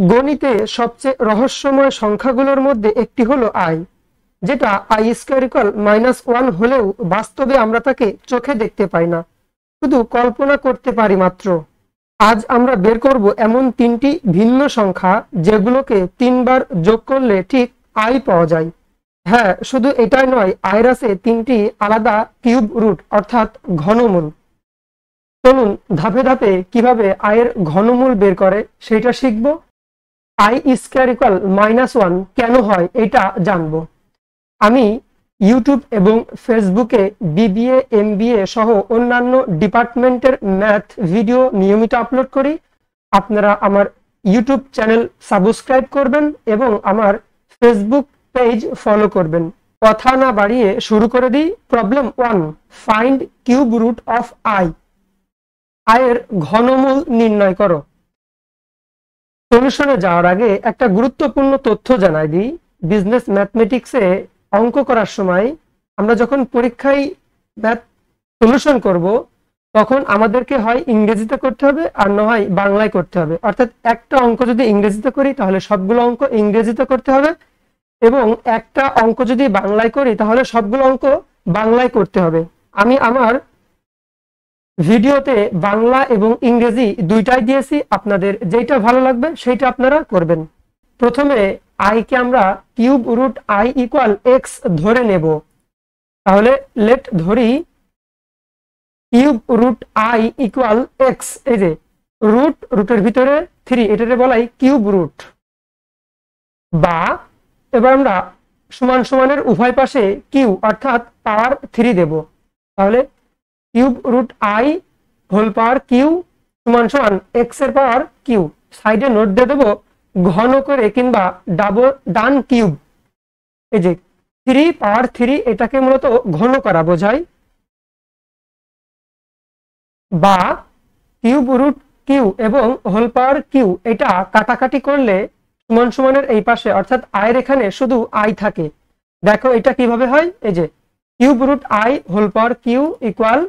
গণিতে সবচেয়ে রহস্যময় সংখ্যাগুলোর মধ্যে একটি হলো আই, যেটা আই স্কয়ার ইকুয়াল -1 হলেও বাস্তবে আমরা তাকে চোখে দেখতে পাই না, শুধু কল্পনা করতে পারি মাত্র। আজ আমরা বের করব এমন তিনটি ভিন্ন সংখ্যা যেগুলোকে 3 বার যোগ করলে ঠিক আই পাওয়া যায়। হ্যাঁ, শুধু এটাই নয়, আয়ের আছে 3টি আলাদা কিউব রুট অর্থাৎ ঘনমূল। চলুন ধাপে ধাপে কিভাবে আয়ের ঘনমূল বের করে সেটা শিখব। আই স্কয়ার ইকুয়াল -1 কেন হয় এটা জানবো। আমি ইউটিউব এবং ফেসবুকে বিবিএ, এমবিএ সহ অন্যান্য ডিপার্টমেন্টের ম্যাথ ভিডিও নিয়মিত আপলোড করি। আপনারা আমার ইউটিউব চ্যানেল সাবস্ক্রাইব করবেন এবং আমার ফেসবুক পেজ ফলো করবেন। কথা না বাড়িয়ে শুরু করে দিই। Problem 1, find cube root of I. আয়ের ঘনমূল নির্ণয় করো। সলিউশনে যাওয়ার আগে একটা গুরুত্বপূর্ণ তথ্য জানাই দিই। বিজনেস ম্যাথমেটিক্সে অঙ্ক করার সময় আমরা যখন পরীক্ষায় ম্যাথ সলিউশন করব, তখন আমাদেরকে হয় ইংরেজিতে করতে হবে আর না হয় বাংলায় করতে হবে। অর্থাৎ একটা অঙ্ক যদি ইংরেজিতে করি তাহলে সবগুলো অঙ্ক ইংরেজিতে করতে হবে, এবং একটা অঙ্ক যদি বাংলায় করি তাহলে সবগুলো অঙ্ক বাংলায় করতে হবে। আমি আমার ভিডিওতে বাংলা এবং ইংরেজি দুইটাই দিয়েছি, আপনাদের যেটা ভালো লাগবে সেটা আপনারা করবেন। প্রথমে আইকে আমরা cube root I equal X ধরে নেব। তাহলে লেট ধরি cube root I equal X. এই যে রুটের ভিতরে 3, এটাকে বলাই কিউব রুট। বা এবার আমরা সমান সমানের উভয় পাশে কিউ অর্থাৎ পাওয়ার 3 দেব। তাহলে cube root I whole power Q সমান সমান এক্স এর পাওয়ার কিউ। সাইডে নোট দিয়ে দেবো ঘন করে কিংবা ডান কিউব। এই যে 3 পাওয়ার 3, এটাকে মূলত ঘন করা বোঝায়। বা কিউব রুট কিউ এবং হোল পাওয়ার কিউ, এটা কাটাকাটি করলে সমান সমানের এই পাশে অর্থাৎ আয়ের এখানে শুধু আই থাকে। দেখো এটা কিভাবে হয়। এই যে cube root I whole power Q equal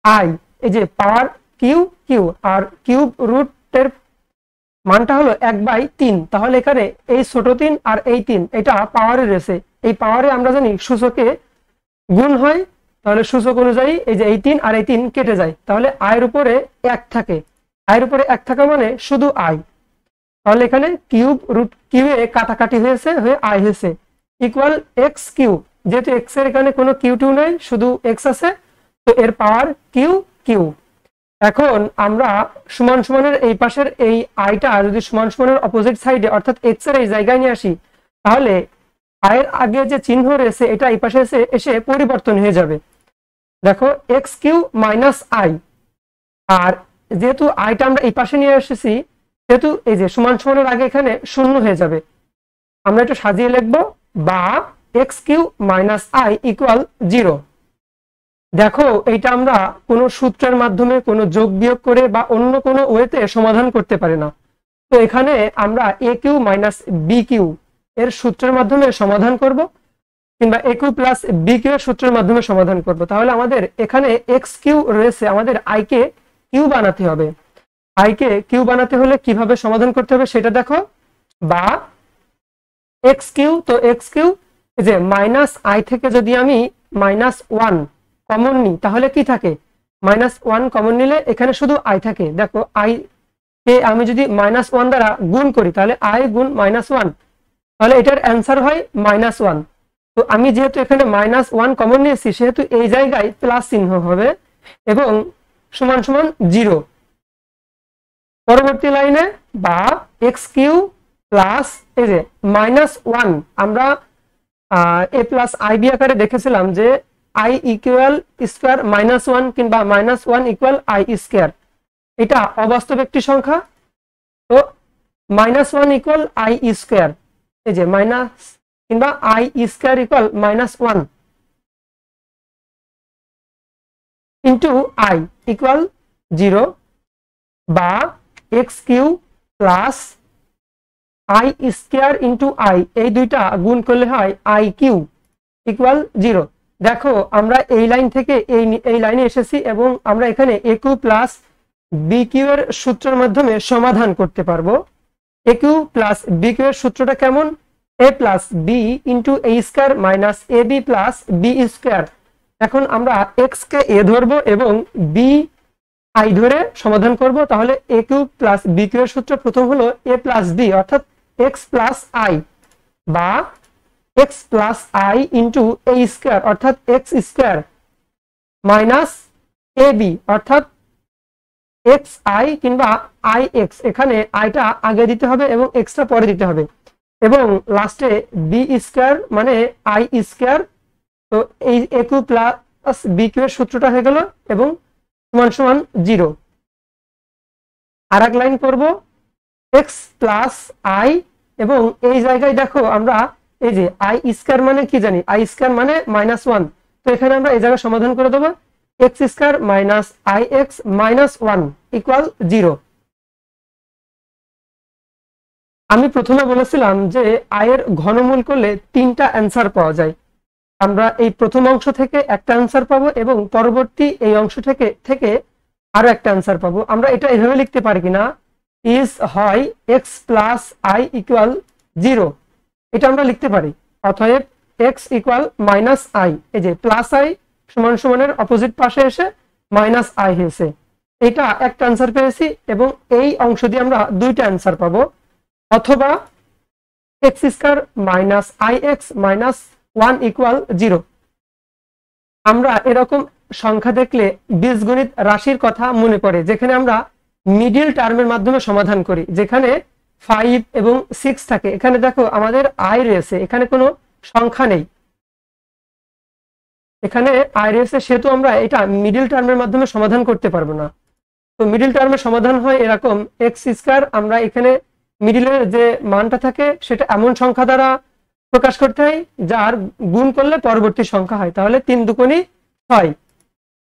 I. এই যে পাওয়ার কিউ কিউ আর কিউব রুটের মানটা হলো 1/3। তাহলে এখানে এই ছোট 3 আর এই 3 এটা পাওয়ারে রয়েছে। এই পাওয়ারে আমরা জানি সূচকে গুণ হয়, তাহলে সূচক অনুযায়ী এই যে এই 3 আর এই 3 কেটে যায়। তাহলে আয়ের উপরে 1 থাকে। আয়ের উপরে 1 থাকা মানে শুধু আই। তাহলে এখানে কিউব রুট কিউ এ কাটাকাটি হয়েছে, হয়ে আই হয়েছে ইকুয়াল এক্স কিউ। যেহেতু এক্স এর এখানে কোনো কিউ টিউ নাই, শুধু এক্স আছে, তো এর পাওয়ার কিউ কিউ। এখন আমরা সমান সমানের এই পাশের এই আইটা যদি সমান সমানের অপোজিট সাইডে অর্থাৎ এক্স এর এই জায়গায় নিয়ে আসি, তাহলে আয়ের আগে যে চিহ্ন রয়েছে এটা এই পাশে এসে পরিবর্তন হয়ে যাবে। দেখো এক্স কিউ মাইনাস আই। আর যেহেতু আইটা আমরা এই পাশে নিয়ে এসেছি, সেহেতু এই যে সমান সমানের আগে এখানে শূন্য হয়ে যাবে। আমরা একটু সাজিয়ে লিখবো, বা x Q minus I equal 0। দেখো এইটা আমরা কোনো সূত্রের মাধ্যমে কোনো যোগ বিয়োগ করে বা অন্য কোনো ওয়েতে সমাধান করতে পারি না। তো এখানে আমরা এ কিউ মাইনাস বি কিউ এর সূত্রের মাধ্যমে সমাধান করব, কিংবা এ কিউ প্লাস বি কিউ এর সূত্রের মাধ্যমে সমাধান করব। তাহলে আমাদের এখানে এক্স কিউ রয়েছে, আমাদের আইকে কিউ বানাতে হবে। আইকে কিউ বানাতে হলে কিভাবে সমাধান করতে হবে সেটা দেখো। বা এক্স কিউ, তো এক্স কিউ যে মাইনাস আই থেকে যদি আমি -1 কমন নিই তাহলে কি থাকে, -1 কমন নিলে এখানে শুধু আই থাকে। দেখো আই কে আমি যদি -1 দ্বারা গুণ করি তাহলে আই গুণ -1, তাহলে এটার অ্যান্সার হয় -1। তো আমি যেহেতু এখানে -1 কমন নিয়েছি, সেহেতু এই জায়গায় প্লাস চিহ্ন হবে এবং সমান সমান 0। পরবর্তী লাইনে বা এক্স কিউ প্লাস এই যে -1, আমরা এ প্লাস আই বি আকারে দেখেছিলাম যে আই ইকুয়াল স্কয়ার -1 কিংবা -1 ইকুয়াল আই স্কয়ার। এটা অবাস্তব একটি সংখ্যা, তো -1 ইকুয়াল আই স্কয়ার। এই যে মাইনাস কিংবা i square equal -1 into i equal 0। বা x q plus i square into i, এই দুইটা গুণ করলে হয় আই কিউ ইকুয়াল 0। দেখো আমরা এই লাইন থেকে এই লাইনে এসেছি এবং আমরা এখানে এ কিউ প্লাস বি কিউ এর সূত্রের মাধ্যমে সমাধান করতে পারবো। এ কিউ প্লাস বি কিউ এর সূত্রটা কেমন? এ plus B into A square minus A B plus B square. এখন আমরা এক্স কে এ ধরবো এবং বি আই ধরে সমাধান করব। তাহলে এ কিউ প্লাস বি কিউ এর সূত্র প্রথম হলো এ প্লাস বি অর্থাৎ এক্স প্লাস আই, বা x plus I into A square অর্থাৎ x square minus A B অর্থাৎ এক্স আই কিংবা আই এক্স, এখানে আইটা আগে দিতে হবে এবং এক্সটা পরে দিতে হবে, এবং লাস্টে বি স্কোয়ার মানে আই স্কোয়ার। তো এই এ কিউ প্লাস বি কিউ এর সূত্রটা হয়ে গেল এবং সমান সমান 0। আর এক লাইন করব এক্স প্লাস আই, এবং এই জায়গায় দেখো আমরা এই যে আই স্কোয়ার মানে কি জানি, আই স্কোয়ার মানে -1। তো এখানে আমরা এই জায়গায় সমাধান করে দেবো x square minus I x minus 1 equal 0। আমি প্রথমে বলেছিলাম যে আয়ের ঘনমূল করলে 3টা অ্যান্সার পাওয়া যায়। আমরা এই প্রথম অংশ থেকে একটা অ্যান্সার পাবো এবং পরবর্তী এই অংশ থেকে আরো একটা অ্যান্সার পাবো। আমরা এটা এভাবে লিখতে পারি কিনা, ইজ হয় এক্স প্লাস আই ইকুয়াল 0, এটা আমরা লিখতে পারি। অতএব এক্স ইকুয়াল মাইনাস আই, এই যে প্লাস আই সমান সমানের অপোজিট পাশে এসে মাইনাস আই হয়েছে, এটা একটা অ্যান্সার পেয়েছি এবং এই অংশ দিয়ে আমরা 2টা অ্যান্সার পাবো। অথবা x square minus I x minus 1 equal 0। আমরা এরকম সংখ্যা দেখলে বীজগণিত রাশির কথা মনে পড়ে, যেখানে আমরা মিডিল টার্মের মাধ্যমে সমাধান করি, যেখানে 5 এবং 6 থাকে। এখানে দেখো আমাদের আই রয়েছে, এখানে কোনো সংখ্যা নেই, এখানে আই রয়েছে, সেহেতু আমরা এটা মিডিল টার্মের মাধ্যমে সমাধান করতে পারবো না। তো মিডিল টার্মের সমাধান হয় এরকম, এক্স স্কয়ার আমরা এখানে মিডিলের যে মানটা থাকে সেটা এমন সংখ্যা দ্বারা প্রকাশ করতে হয় যার গুণ করলে পরবর্তী সংখ্যা হয়, তাহলে 3 দুগুণী 6।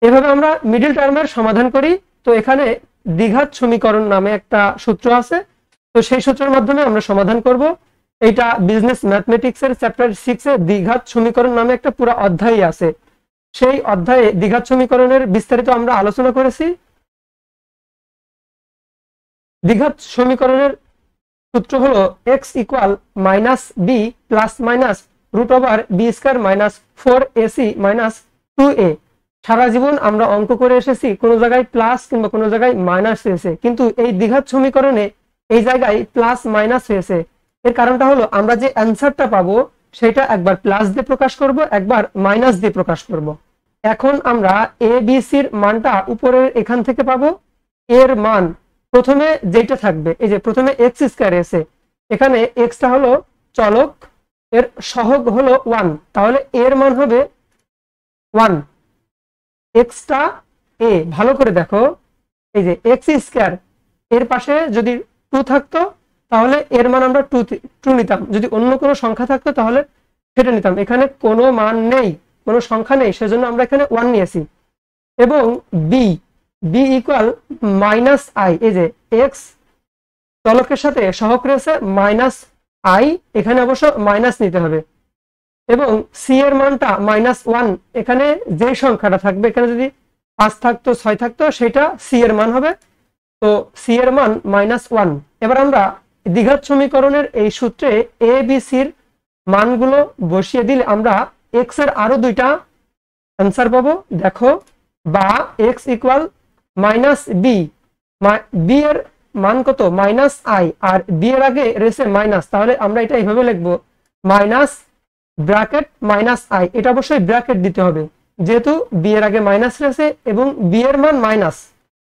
এভাবে আমরা মিডিল টার্মের সমাধান করি। তো এখানে দ্বিঘাত সমীকরণ নামে একটা সূত্র আছে, তো সেই সূত্রের মাধ্যমে আমরা সমাধান করব। এটা বিজনেস ম্যাথমেটিক্স এর চ্যাপ্টার 6 এ দ্বিঘাত সমীকরণ নামে একটা পুরো অধ্যায় আছে। সেই অধ্যায়ে দ্বিঘাত সমীকরণের বিস্তারিত আমরা আলোচনা করেছি। দ্বিঘাত সমীকরণের সূত্র হলো x equal minus b plus minus root over b square minus 4ac minus 2a। সারা জীবন আমরা অঙ্ক করে এসেছি, কোনো জায়গায় প্লাস কিংবা কোনো জায়গায় মাইনাস হয়েছে, কিন্তু এই দ্বিঘাত সমীকরণে এই জায়গায় প্লাস মাইনাস হয়েছে। এর কারণটা হলো আমরা যে অ্যান্সারটা পাবো সেটা একবার প্লাস দিয়ে প্রকাশ করব, একবার মাইনাস দিয়ে প্রকাশ করব। এখন আমরা এ বি সির মানটা উপরের এখান থেকে পাবো। এর মান প্রথমে যেটা থাকবে, এই যে প্রথমে এক্স স্কয়ার এসে, এখানে এক্সটা হলো চলক, এর সহগ হলো 1, তাহলে এর মান হবে 1। এক্সটা এ, ভালো করে দেখো, এই যে এক্স স্কয়ার এর পাশে যদি 2 থাকতো তাহলে এর মান আমরা 2 নিতাম, যদি অন্য কোনো সংখ্যা থাকতো তাহলে সেটা নিতাম। এখানে কোনো মান নেই, কোনো সংখ্যা নেই, সেজন্য আমরা এখানে 1 নিয়েছি। এবং b b equal minus i, এই যে এক্স চলকের সাথে সহগ রয়েছে মাইনাস আই, এখানে অবশ্য মাইনাস নিতে হবে। এবং সি এর মানটা -1, এখানে যে সংখ্যাটা থাকবে, এখানে যদি 5 থাকতো 6 থাকতো সেটা সি এর মান হবে, তো সি এর মান -1। এবার আমরা দ্বিঘাত সমীকরণের এই সূত্রে এ বি সির মানগুলো বসিয়ে দিলে আমরা এক্স এর আরো 2টা অ্যান্সার পাবো। দেখো, বা x equal minus b, b এর মান কত মাইনাস আই, আর বি এর আগে রয়েছে মাইনাস, তাহলে আমরা এটা এইভাবে লিখবো মাইনাস ব্র্যাকেট মাইনাস আই। এটা অবশ্যই ব্র্যাকেট দিতে হবে, যেহেতু বি এর আগে মাইনাস রয়েছে এবং বি এর মান মাইনাস,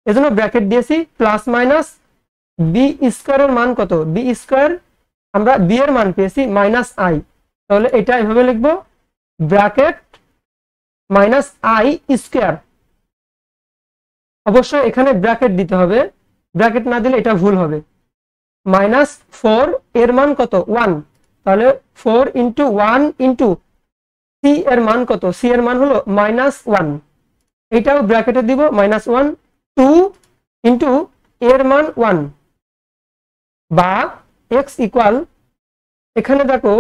এজন্য ব্র্যাকেট দিয়েছি। প্লাস মাইনাস বি স্কয়ারের মান কত, বি স্কয়ার আমরা বি এর মান পেয়েছি মাইনাস আই, তাহলে এটা এইভাবে লিখবো ব্র্যাকেট মাইনাস আই স্কয়ার। অবশ্যই এখানে ব্র্যাকেট দিতে হবে, ব্র্যাকেট না দিলে এটা ভুল হবে। মাইনাস 4 এর মান কত 1, তাহলে 4 ইন্টু 1 ইন্টু সি এর মান কত, সি এর মান হলো -1, এটাও ব্র্যাকেটে দিব -1, 2 ইন্টু এর মান 1, বা এক্স ইকুয়াল, এখানে দেখো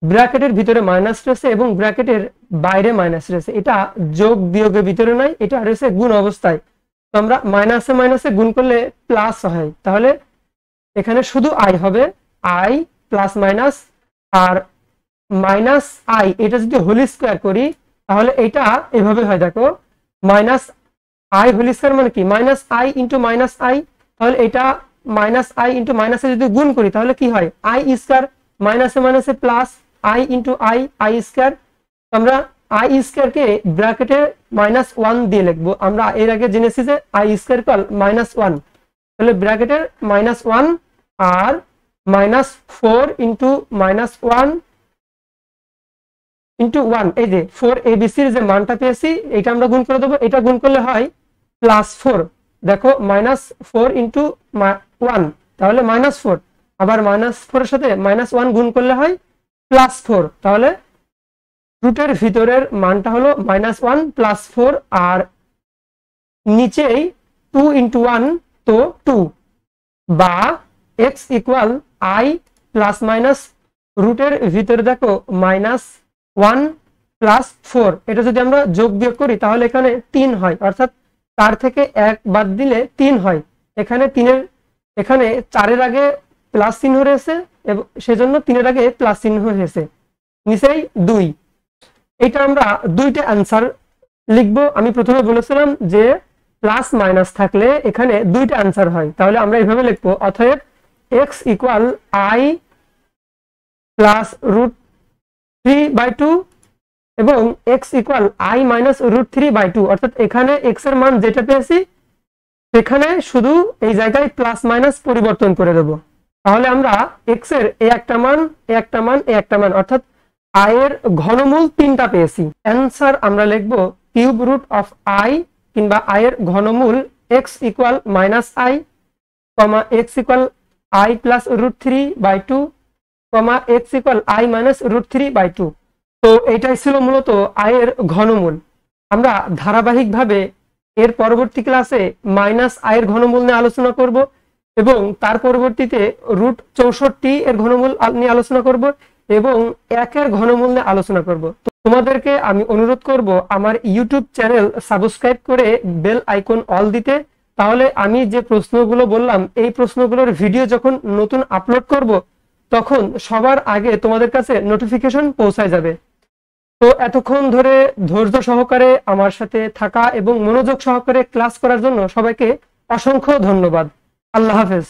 ব্র্যাকেটের ভিতরে মাইনাস রয়েছে এবং ব্র্যাকেটের বাইরে মাইনাস রয়েছে, এটা যোগ বিয়োগের ভিতরে নাই, এটা রয়েছে গুণ অবস্থায়। তো আমরা মাইনাসে মাইনাসে গুণ করলে প্লাস হয়, তাহলে এখানে শুধু আই হবে, আই প্লাস মাইনাস আর মাইনাস আই, এটা যদি হোল স্কোয়ার করি তাহলে এটা এভাবে হয়, দেখো মাইনাস আই হোল স্কোয়ার মানে কি minus I into minus I, তাহলে এটা মাইনাস আই ইন্টু মাইনাসে যদি গুণ করি তাহলে কি হয় আই স্কোয়ার, মাইনাসে মাইনাসে plus I into I, I square. আমরা আই স্কোয়ার কে ব্র্যাকেটে -1 দিয়ে লিখবো, আমরা এর আগে জেনেছি যে আই স্কোয়ার ইকুয়াল -1, তাহলে ব্র্যাকেটের -1 আর -4 ইন্টু -1 ইন্টু 1, এই যে 4 এবিসির যে মানটা পেয়েছি এটা আমরা গুণ করে দেবো, এটা গুণ করলে হয় +4, দেখো -4 ইন্টু 1 তাহলে -4, আবার -4 এর সাথে -1 গুণ করলে হয় +4, তাহলে রুটের ভিতরের মানটা হলো -1 +4 আর নিচেই 2 ইন্টু 1 তো 2, বা x equal I plus minus রুটের ভিতরে দেখো -1 +4, এটা যদি আমরা যোগ বিয়োগ করি তাহলে এখানে 3 হয়, অর্থাৎ 4 থেকে 1 বাদ দিলে 3 হয়। এখানে 4-এর আগে প্লাস চিহ্ন রয়েছে এবং সেজন্য 3-এর আগে প্লাস চিহ্ন হয়েছে, নিচেই 2। এটা আমরা দুইটা অ্যান্সার লিখবো। আমি প্রথমে বলেছিলাম যে প্লাস মাইনাস থাকলে এখানে দুইটা অ্যান্সার হয়, তাহলে আমরা এইভাবে লিখবো, অতএব x ইকুয়াল আই প্লাস √3/2 এবং x ইকুয়াল আই মাইনাস √3/2, অর্থাৎ এখানে x এর মান যেটা পেয়েছি সেখানে শুধু এই জায়গায় প্লাস মাইনাস পরিবর্তন করে দেব, তাহলে আমরা x এর একটা মান একটা মান একটা মান অর্থাৎ i এর ঘনমূল 3টা পেয়েছি। অ্যান্সার আমরা লিখব কিউব রুট অফ i কিংবা i এর ঘনমূল x equal -i, x equal i plus √3/2, x equal i minus √3/2। তো এটাই ছিল মূলত i এর ঘনমূল। আমরা ধারাবাহিকভাবে এর পরবর্তী ক্লাসে -i এর ঘনমূল নিয়ে আলোচনা করব এবং তার পরবর্তীতে √64 এর ঘনমূল নিয়ে আলোচনা করব এবং 1 এর ঘনমূল নিয়ে আলোচনা করব। তোমাদেরকে আমি অনুরোধ করব আমার ইউটিউব চ্যানেল সাবস্ক্রাইব করে বেল আইকন অল দিতে, তাহলে আমি যে প্রশ্নগুলো বললাম এই প্রশ্নগুলোর ভিডিও যখন নতুন আপলোড করব তখন সবার আগে তোমাদের কাছে নোটিফিকেশন পৌঁছায় যাবে। তো এতক্ষণ ধরে ধৈর্য সহকারে আমার সাথে থাকা এবং মনোযোগ সহকারে ক্লাস করার জন্য সবাইকে অসংখ্য ধন্যবাদ। আল্লাহ হাফেজ।